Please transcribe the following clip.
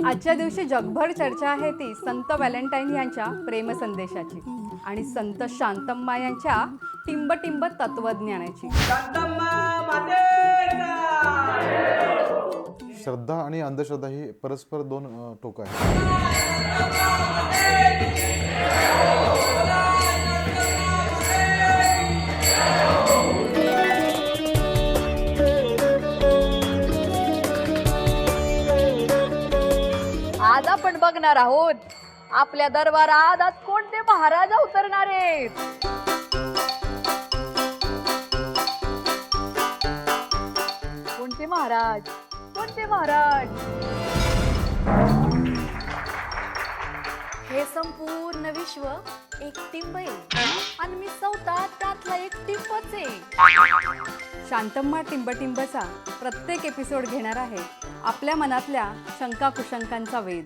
आजच्या दिवशी जगभर चर्चा आहे ती संत व्हॅलेंटाईन यांच्या प्रेम संदेशाची आणि संत शांतम्मा यांच्या टिंब टिंब तत्वज्ञानाची. श्रद्धा आणि अंधश्रद्धा ही परस्पर दोन टोकं आहेत. आज आपण बघणार आहोत आपल्या दरबारात आज कोणते महाराज उतरणार आहेत. कोणते महाराज, कोणते महाराज. हे संपूर्ण विश्व एक टिंब आहे आणि मी चौथा त्यातला एक टिंबच आहे. शांतम्मा टिंबटिंबचा प्रत्येक एपिसोड घेणार आहे आपल्या मनातल्या शंका कुशंकांचा वेध.